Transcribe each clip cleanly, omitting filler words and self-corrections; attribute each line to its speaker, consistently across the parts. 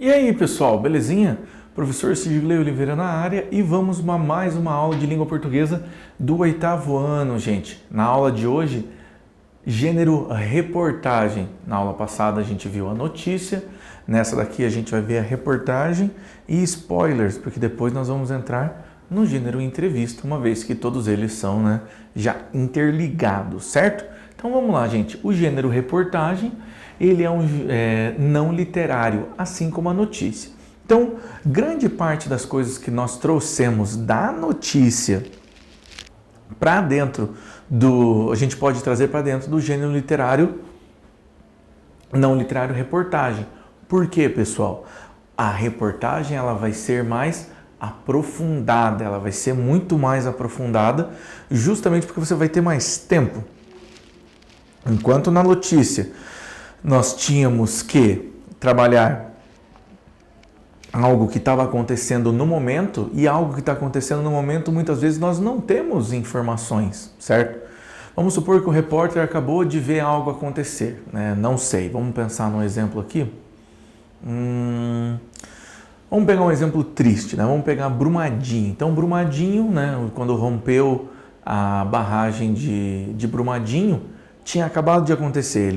Speaker 1: E aí, pessoal, belezinha? Professor Sidley Oliveira na área e vamos a mais uma aula de língua portuguesa do 8º ano, gente. Na aula de hoje, gênero reportagem. Na aula passada a gente viu a notícia, nessa daqui a gente vai ver a reportagem e spoilers, porque depois nós vamos entrar no gênero entrevista, uma vez que todos eles são, já interligados, certo? Então vamos lá, gente. O gênero reportagem, ele é um não literário, assim como a notícia. Então, grande parte das coisas que nós trouxemos da notícia para dentro a gente pode trazer para dentro do gênero literário, não literário reportagem. Por quê, pessoal? A reportagem ela vai ser mais aprofundada, ela vai ser muito mais aprofundada, justamente porque você vai ter mais tempo. Enquanto na notícia nós tínhamos que trabalhar algo que estava acontecendo no momento, e algo que está acontecendo no momento, muitas vezes nós não temos informações, certo? Vamos supor que o repórter acabou de ver algo acontecer, né? Não sei, vamos pensar num exemplo aqui. Vamos pegar um exemplo triste, né? Vamos pegar Brumadinho. Então, Brumadinho, quando rompeu a barragem de Brumadinho, tinha acabado de acontecer,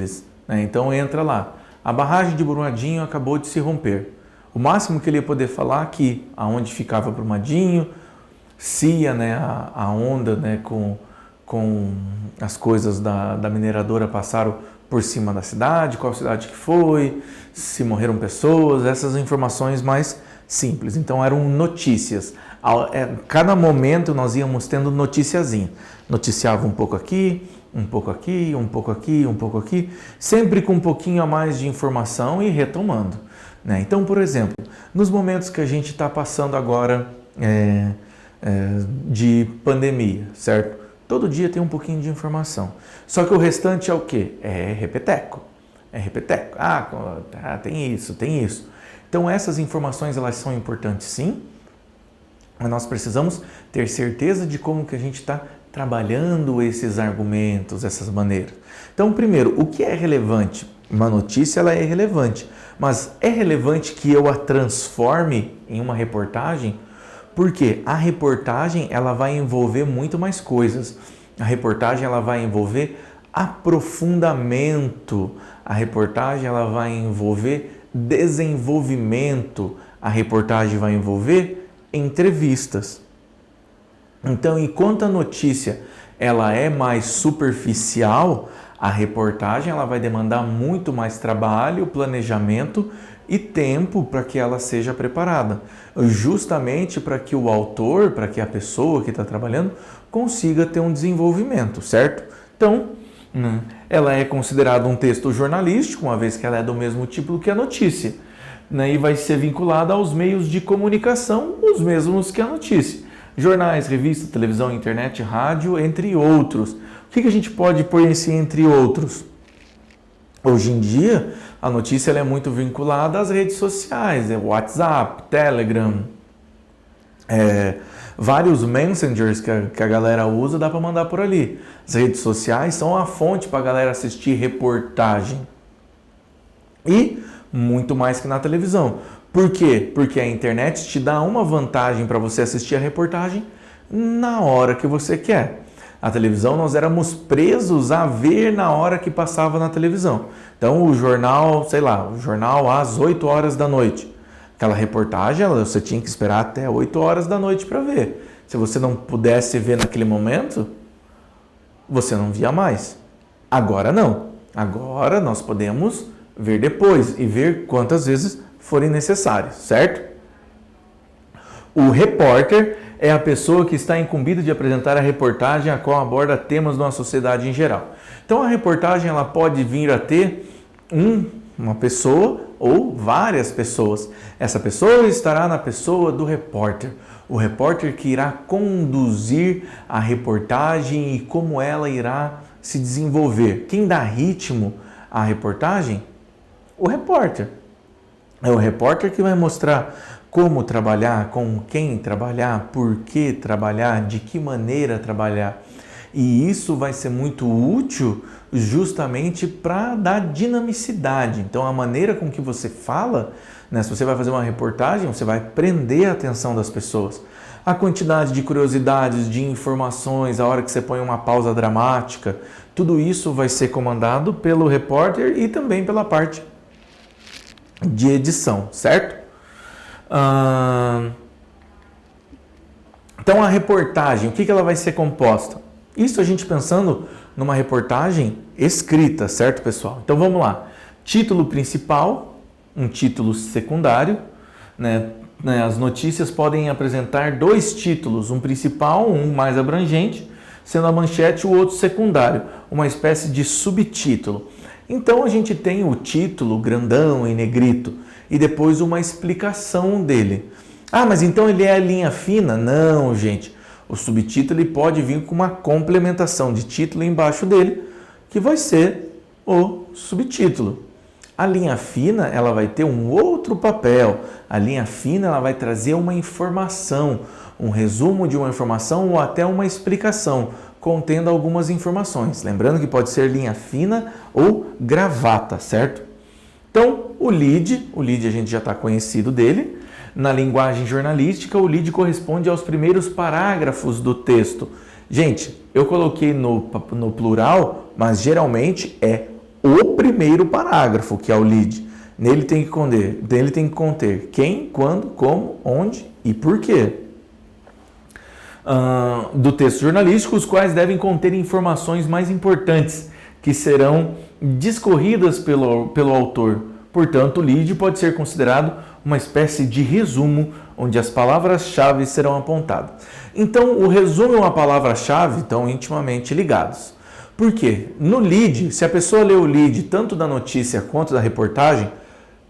Speaker 1: então entra lá, a barragem de Brumadinho acabou de se romper. O máximo que ele ia poder falar que aonde ficava Brumadinho, se ia a onda com as coisas da mineradora passaram por cima da cidade, qual cidade que foi, se morreram pessoas, essas informações mais simples. Então eram notícias. Cada momento nós íamos tendo noticiazinha. Noticiava um pouco aqui, um pouco aqui, um pouco aqui, um pouco aqui, sempre com um pouquinho a mais de informação e retomando. Então, por exemplo, nos momentos que a gente está passando agora de pandemia, certo? Todo dia tem um pouquinho de informação. Só que o restante é o quê? É repeteco. É repeteco. Tem isso, tem isso. Então, essas informações elas são importantes sim, mas nós precisamos ter certeza de como que a gente está trabalhando esses argumentos, essas maneiras. Então, primeiro, o que é relevante? Uma notícia ela é relevante, mas é relevante que eu a transforme em uma reportagem? Porque a reportagem ela vai envolver muito mais coisas. A reportagem ela vai envolver aprofundamento. A reportagem ela vai envolver desenvolvimento. A reportagem vai envolver entrevistas. Então, enquanto a notícia ela é mais superficial, a reportagem ela vai demandar muito mais trabalho, planejamento e tempo para que ela seja preparada, justamente para que o autor, para que a pessoa que está trabalhando consiga ter um desenvolvimento, certo? Então, ela é considerada um texto jornalístico, uma vez que ela é do mesmo tipo que a notícia, e vai ser vinculada aos meios de comunicação, os mesmos que a notícia. Jornais, revistas, televisão, internet, rádio, entre outros. O que a gente pode pôr esse entre outros? Hoje em dia, a notícia ela é muito vinculada às redes sociais, WhatsApp, Telegram, vários messengers que a galera usa, dá para mandar por ali. As redes sociais são a fonte para a galera assistir reportagem. E muito mais que na televisão. Por quê? Porque a internet te dá uma vantagem para você assistir a reportagem na hora que você quer. A televisão nós éramos presos a ver na hora que passava na televisão. Então o jornal, o jornal às 8 horas da noite. Aquela reportagem você tinha que esperar até 8 horas da noite para ver. Se você não pudesse ver naquele momento, você não via mais. Agora não. Agora nós podemos ver depois e ver quantas vezes forem necessários, certo? O repórter é a pessoa que está incumbida de apresentar a reportagem a qual aborda temas de uma sociedade em geral. Então a reportagem ela pode vir a ter uma pessoa ou várias pessoas. Essa pessoa estará na pessoa do repórter. O repórter que irá conduzir a reportagem e como ela irá se desenvolver. Quem dá ritmo à reportagem? O repórter. É o repórter que vai mostrar como trabalhar, com quem trabalhar, por que trabalhar, de que maneira trabalhar. E isso vai ser muito útil justamente para dar dinamicidade. Então, a maneira com que você fala, né, se você vai fazer uma reportagem, você vai prender a atenção das pessoas. A quantidade de curiosidades, de informações, a hora que você põe uma pausa dramática, tudo isso vai ser comandado pelo repórter e também pela parte de edição, certo? Então, a reportagem, o que ela vai ser composta? Isso a gente pensando numa reportagem escrita, certo, pessoal? Então, vamos lá. Título principal, um título secundário, né? As notícias podem apresentar dois títulos, um principal, um mais abrangente, sendo a manchete o outro secundário, uma espécie de subtítulo. Então a gente tem o título grandão em negrito e depois uma explicação dele. Ah, mas então ele é a linha fina? Não, gente. O subtítulo ele pode vir com uma complementação de título embaixo dele, que vai ser o subtítulo. A linha fina, ela vai ter um outro papel. A linha fina, ela vai trazer uma informação, um resumo de uma informação ou até uma explicação, contendo algumas informações. Lembrando que pode ser linha fina ou gravata, certo? Então, o lead a gente já está conhecido dele. Na linguagem jornalística, o lead corresponde aos primeiros parágrafos do texto. Gente, eu coloquei no plural, mas geralmente é o primeiro parágrafo, que é o lead. Nele tem que conter quem, quando, como, onde e porquê. Do texto jornalístico, os quais devem conter informações mais importantes, que serão discorridas pelo autor. Portanto, o lead pode ser considerado uma espécie de resumo, onde as palavras-chave serão apontadas. Então, o resumo e uma palavra-chave estão intimamente ligados. Por quê? No lead, se a pessoa lê o lead tanto da notícia quanto da reportagem,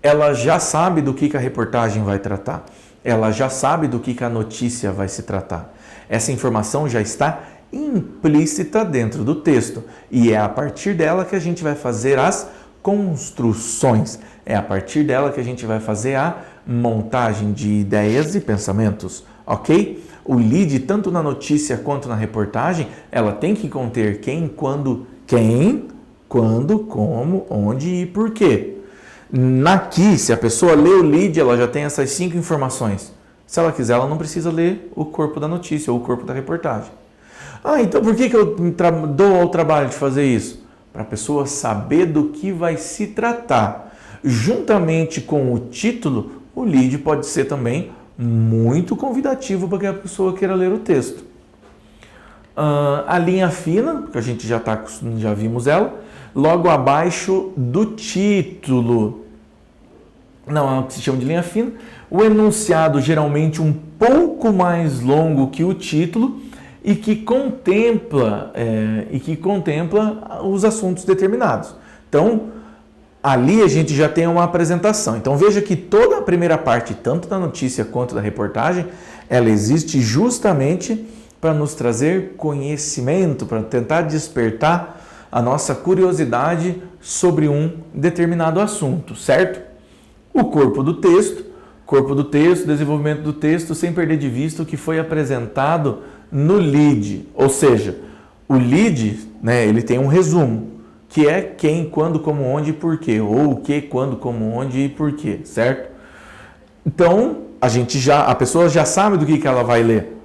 Speaker 1: ela já sabe do que a reportagem vai tratar. Ela já sabe do que a notícia vai se tratar. Essa informação já está implícita dentro do texto e é a partir dela que a gente vai fazer as construções. É a partir dela que a gente vai fazer a montagem de ideias e pensamentos, ok? O lead, tanto na notícia quanto na reportagem, ela tem que conter quem, quando, como, onde e porquê. Aqui, se a pessoa lê o lead, ela já tem essas 5 informações. Se ela quiser, ela não precisa ler o corpo da notícia ou o corpo da reportagem. Ah, então por que eu dou ao trabalho de fazer isso? Para a pessoa saber do que vai se tratar. Juntamente com o título, o lead pode ser também muito convidativo para que a pessoa queira ler o texto. A linha fina, que a gente já vimos ela, logo abaixo do título. Não é o que se chama de linha fina. O enunciado geralmente um pouco mais longo que o título e que contempla os assuntos determinados. Então, ali a gente já tem uma apresentação. Então veja que toda a primeira parte, tanto da notícia quanto da reportagem, ela existe justamente para nos trazer conhecimento, para tentar despertar a nossa curiosidade sobre um determinado assunto, certo? O corpo do texto, desenvolvimento do texto, sem perder de vista o que foi apresentado no lead. Ou seja, o lead, né, ele tem um resumo, que é quem, quando, como, onde e porquê, ou o que, quando, como, onde e porquê, certo? Então, a pessoa já sabe do que ela vai ler.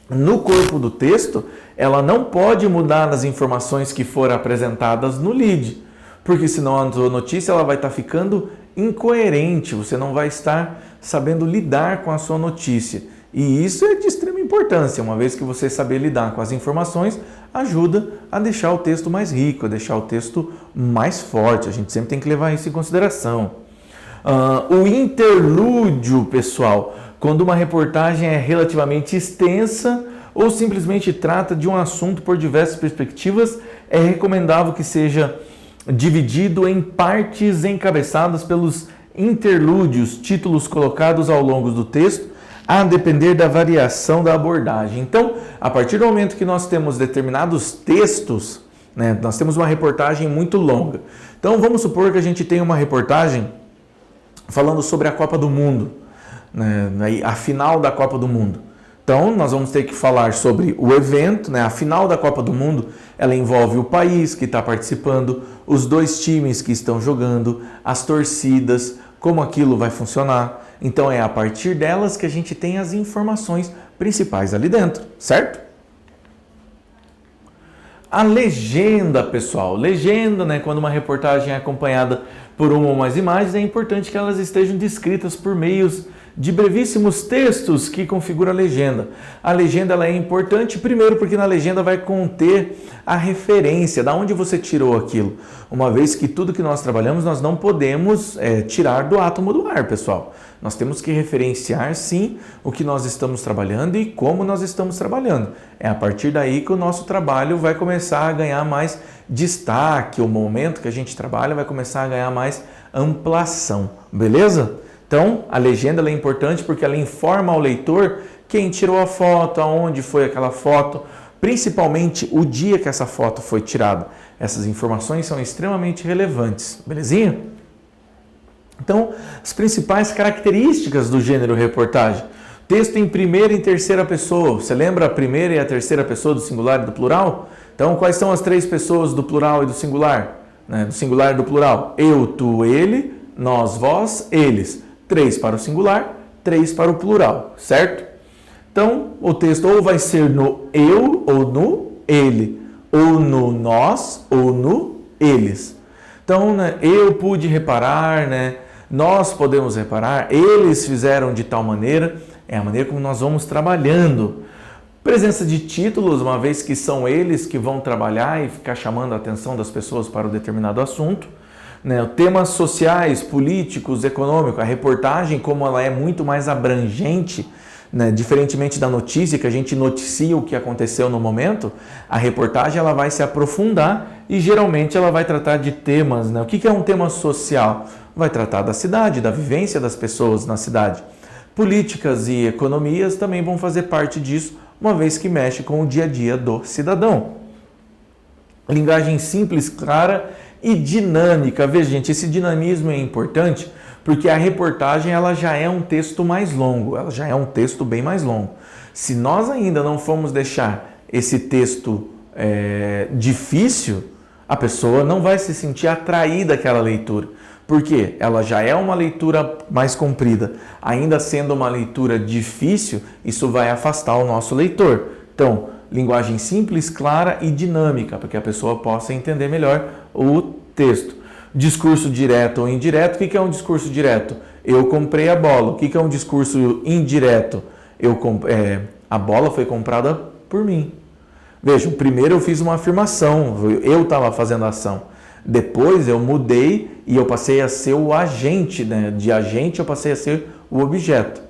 Speaker 1: No corpo do texto, ela não pode mudar as informações que foram apresentadas no lead, porque senão a notícia ela vai estar ficando incoerente, você não vai estar sabendo lidar com a sua notícia. E isso é de extrema importância, uma vez que você saber lidar com as informações, ajuda a deixar o texto mais rico, a deixar o texto mais forte. A gente sempre tem que levar isso em consideração. O interlúdio, pessoal, quando uma reportagem é relativamente extensa ou simplesmente trata de um assunto por diversas perspectivas, é recomendável que seja dividido em partes encabeçadas pelos interlúdios, títulos colocados ao longo do texto, a depender da variação da abordagem. Então, a partir do momento que nós temos determinados textos, né, nós temos uma reportagem muito longa. Então, vamos supor que a gente tem uma reportagem falando sobre a Copa do Mundo, né, a final da Copa do Mundo. Então, nós vamos ter que falar sobre o evento, né? A final da Copa do Mundo, ela envolve o país que está participando, os 2 times que estão jogando, as torcidas, como aquilo vai funcionar. Então, é a partir delas que a gente tem as informações principais ali dentro, certo? A legenda, pessoal. Legenda, né? Quando uma reportagem é acompanhada por uma ou mais imagens, é importante que elas estejam descritas por meios de brevíssimos textos que configuram a legenda. A legenda ela é importante, primeiro, porque na legenda vai conter a referência, da onde você tirou aquilo. Uma vez que tudo que nós trabalhamos, nós não podemos tirar do átomo do ar, pessoal. Nós temos que referenciar, sim, o que nós estamos trabalhando e como nós estamos trabalhando. É a partir daí que o nosso trabalho vai começar a ganhar mais destaque, o momento que a gente trabalha vai começar a ganhar mais amplação, beleza? Então, a legenda ela é importante porque ela informa ao leitor quem tirou a foto, aonde foi aquela foto, principalmente o dia que essa foto foi tirada. Essas informações são extremamente relevantes, belezinha? Então, as principais características do gênero reportagem. Texto em primeira e terceira pessoa. Você lembra a primeira e a terceira pessoa do singular e do plural? Então, quais são as 3 pessoas do plural e do singular? Do singular e do plural. Eu, tu, ele, nós, vós, eles. 3 para o singular, 3 para o plural, certo? Então, o texto ou vai ser no eu ou no ele, ou no nós ou no eles. Então, eu pude reparar, nós podemos reparar, eles fizeram de tal maneira, é a maneira como nós vamos trabalhando. Presença de títulos, uma vez que são eles que vão trabalhar e ficar chamando a atenção das pessoas para um determinado assunto. Temas sociais, políticos, econômicos, a reportagem, como ela é muito mais abrangente, diferentemente da notícia, que a gente noticia o que aconteceu no momento, a reportagem ela vai se aprofundar e geralmente ela vai tratar de temas. O que é um tema social? Vai tratar da cidade, da vivência das pessoas na cidade. Políticas e economias também vão fazer parte disso, uma vez que mexe com o dia a dia do cidadão. Linguagem simples, clara e dinâmica. Veja, gente, esse dinamismo é importante porque a reportagem ela já é um texto mais longo, ela já é um texto bem mais longo. Se nós ainda não formos deixar esse texto difícil, a pessoa não vai se sentir atraída àquela leitura. Porque ela já é uma leitura mais comprida, ainda sendo uma leitura difícil, isso vai afastar o nosso leitor. Então, linguagem simples, clara e dinâmica, para que a pessoa possa entender melhor o texto. Discurso direto ou indireto. O que é um discurso direto? Eu comprei a bola. O que é um discurso indireto? A bola foi comprada por mim. Vejam, primeiro eu fiz uma afirmação, eu estava fazendo a ação. Depois eu mudei e eu passei a ser o agente, de agente eu passei a ser o objeto.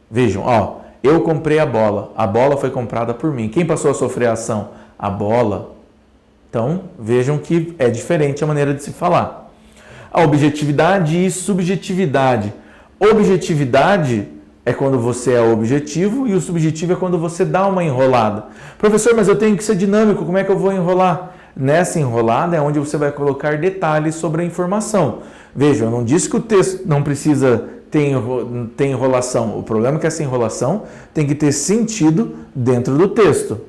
Speaker 1: Vejam, eu comprei a bola foi comprada por mim. Quem passou a sofrer a ação? A bola. Então, vejam que é diferente a maneira de se falar. A objetividade e subjetividade. Objetividade é quando você é objetivo e o subjetivo é quando você dá uma enrolada. Professor, mas eu tenho que ser dinâmico, como é que eu vou enrolar? Nessa enrolada é onde você vai colocar detalhes sobre a informação. Veja, eu não disse que o texto não precisa ter enrolação. O problema é que essa enrolação tem que ter sentido dentro do texto.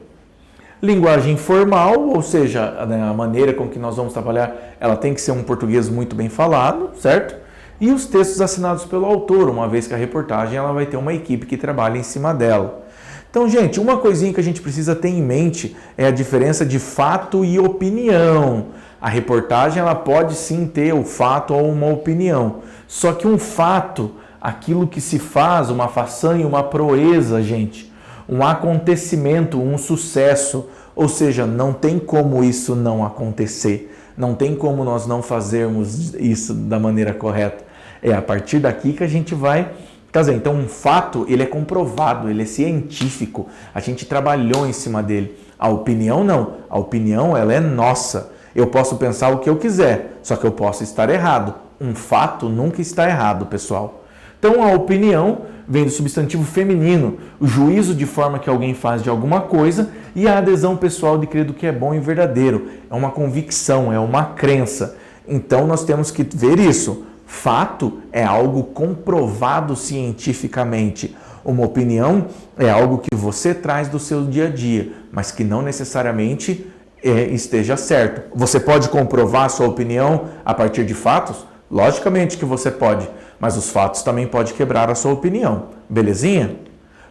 Speaker 1: Linguagem formal, ou seja, a maneira com que nós vamos trabalhar, ela tem que ser um português muito bem falado, certo? E os textos assinados pelo autor, uma vez que a reportagem ela vai ter uma equipe que trabalha em cima dela. Então, gente, uma coisinha que a gente precisa ter em mente é a diferença de fato e opinião. A reportagem ela pode sim ter o fato ou uma opinião. Só que um fato, aquilo que se faz, uma façanha, uma proeza, gente, um acontecimento, um sucesso, ou seja, não tem como isso não acontecer. Não tem como nós não fazermos isso da maneira correta. É a partir daqui que a gente vai... Quer dizer, então um fato, ele é comprovado, ele é científico, a gente trabalhou em cima dele. A opinião não, a opinião ela é nossa. Eu posso pensar o que eu quiser, só que eu posso estar errado. Um fato nunca está errado, pessoal. Então a opinião vem do substantivo feminino, o juízo de forma que alguém faz de alguma coisa e a adesão pessoal de crer do que é bom e verdadeiro. É uma convicção, é uma crença. Então nós temos que ver isso. Fato é algo comprovado cientificamente. Uma opinião é algo que você traz do seu dia a dia, mas que não necessariamente esteja certo. Você pode comprovar a sua opinião a partir de fatos? Logicamente que você pode, mas os fatos também podem quebrar a sua opinião. Belezinha?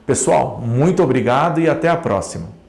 Speaker 1: Pessoal, muito obrigado e até a próxima.